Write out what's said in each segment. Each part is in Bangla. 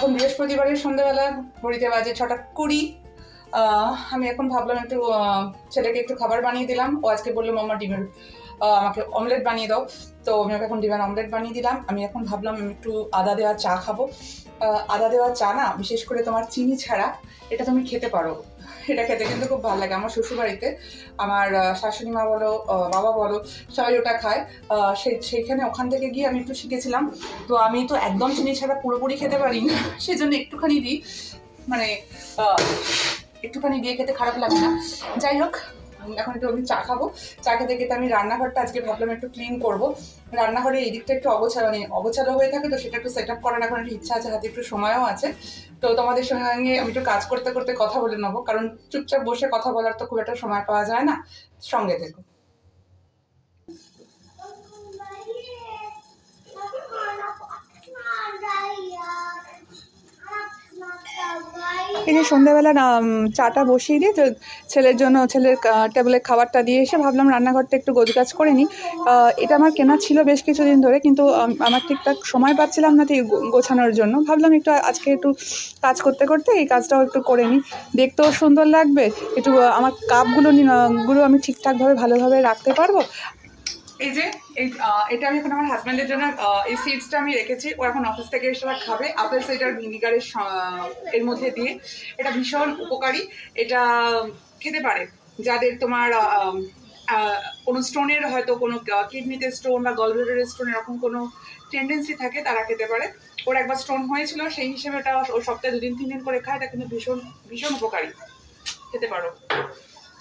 এখন বৃহস্পতিবারের সন্ধ্যাবেলা, ঘড়িতে বাজে 6:20। আমি এখন ভাবলাম একটু ছেলেকে একটু খাবার বানিয়ে দিলাম। ও আজকে বললো মাম্মা ডিমের আমাকে অমলেট বানিয়ে দাও, তো আমি ওকে এখন ডিমের অমলেট বানিয়ে দিলাম। আমি এখন ভাবলাম আমি একটু আদা দেওয়া চা খাবো। আদা দেওয়া চা না, বিশেষ করে তোমার চিনি ছাড়া, এটা তুমি খেতে পারো। এটা খেতে কিন্তু খুব ভালো লাগে। আমার শ্বশুরবাড়িতে আমার শাশুড়ি মা বলো, বাবা বলো, সবাই ওটা খায়। সেইখানে ওখান থেকে গিয়ে আমি একটু শিখেছিলাম। তো আমি তো একদম চিনি ছাড়া পুরোপুরি খেতে পারি না, সেজন্য একটুখানি দিই, মানে একটুখানি দিয়ে খেতে খারাপ লাগে না। যাই হোক, এখন একটু আমি চা খাবো। চা খেতে খেতে আমি রান্নাঘরটা আজকে ভাবলাম একটু ক্লিন করবো। রান্নাঘরে এই দিকটা একটু অগোছালো হয়ে থাকে, তো সেটা একটু সেট আপ করার এখন একটু ইচ্ছা আছে, হাতে একটু সময়ও আছে। তো তোমাদের সঙ্গে আমি একটু কাজ করতে করতে কথা বলে নেবো, কারণ চুপচাপ বসে কথা বলার তো খুব একটা সময় পাওয়া যায় না। সঙ্গে থেকো। এই যে সন্ধ্যাবেলা চাটা বসিয়ে দিয়ে তো ছেলের টেবিলে খাবারটা দিয়ে এসে ভাবলাম রান্নাঘরটা একটু গোছগাছ করে নিই। এটা আমার কেনা ছিল বেশ কিছুদিন ধরে, কিন্তু আমার ঠিকঠাক সময় পাচ্ছিলাম না গোছানোর জন্য। ভাবলাম একটু আজকে একটু কাজ করতে করতে এই কাজটাও একটু করে নিই, দেখতেও সুন্দর লাগবে। একটু আমার কাপগুলো আমি ঠিকঠাকভাবে ভালোভাবে রাখতে পারবো। এই যে এটা আমি এখন আমার হাজব্যান্ডের জন্য এই সিডসটা আমি রেখেছি। ও এখন অফিস থেকে এসে খাবে আপেল সাইডার ভিনিগারের এর মধ্যে দিয়ে। এটা ভীষণ উপকারী। এটা খেতে পারে যাদের তোমার কোনো স্টোনের, হয়তো কোনো কিডনিতে স্টোন বা গলব্লাডারের স্টোন, এরকম কোনো টেন্ডেন্সি থাকে, তারা খেতে পারে। ওর একবার স্টোন হয়েছিল, সেই হিসেবে এটা ও সপ্তাহে 2-3 দিন করে খায়। এটা কিন্তু ভীষণ ভীষণ উপকারী, খেতে পারো।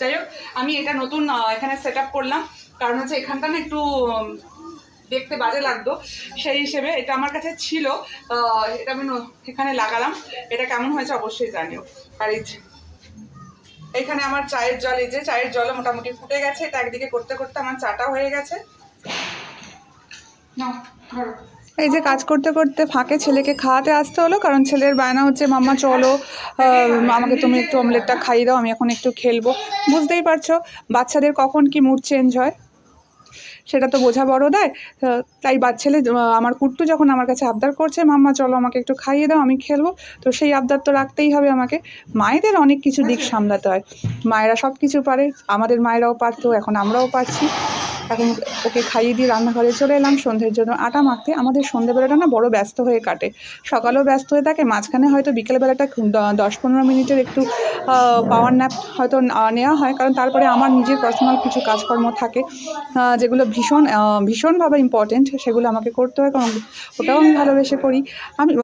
যাই হোক, আমি এটা নতুন এখানে সেট আপ করলাম, কারণ হচ্ছে এখানটা না একটু দেখতে বাজে লাগতো, সেই হিসেবে এটা আমার কাছে ছিল। এটা আমি এখানে লাগালাম। এটা কেমন হয়েছে অবশ্যই জানিও। আর এখানে আমার চায়ের জল, এই যে চায়ের জলও মোটামুটি ফুটে গেছে। এটা একদিকে করতে করতে আমার চাটা হয়ে গেছে। এই যে কাজ করতে করতে ফাঁকে ছেলেকে খাওয়াতে আসতে হলো, কারণ ছেলের বায়না হচ্ছে মাম্মা চলো, আমাকে তুমি একটু অমলেটটা খাইয়ে দাও, আমি এখন একটু খেলবো। বুঝতেই পারছো বাচ্চাদের কখন কি মুড চেঞ্জ হয়, সেটা তো বোঝা বড় দেয়। তাই ছেলে আমার কুট্টু যখন আমার কাছে আবদার করছে মাম্মা চলো আমাকে একটু খাইয়ে দাও, আমি খেলবো, তো সেই আবদার তো রাখতেই হবে আমাকে। মায়েদের অনেক কিছু দিক সামলাতে হয়, মায়েরা সব কিছু পারে, আমাদের মায়েরাও পারতো, এখন আমরাও পারছি। এখন ওকে খাইয়ে দিয়ে রান্নাঘরে চলে এলাম সন্ধ্যের জন্য আটা মাখতে। আমাদের সন্ধ্যেবেলাটা না বড় ব্যস্ত হয়ে কাটে, সকালেও ব্যস্ত হয়ে থাকে, মাঝখানে হয়তো বিকেলবেলাটা 10-15 মিনিটের একটু পাওয়ার ন্যাপ হয়তো নেওয়া হয়, কারণ তারপরে আমার নিজের পার্সোনাল কিছু কাজকর্ম থাকে, যেগুলো ভীষণভাবে ইম্পর্টেন্ট, সেগুলো আমাকে করতে হয়, কারণ ওটাও আমি ভালোবেসে করি। আমি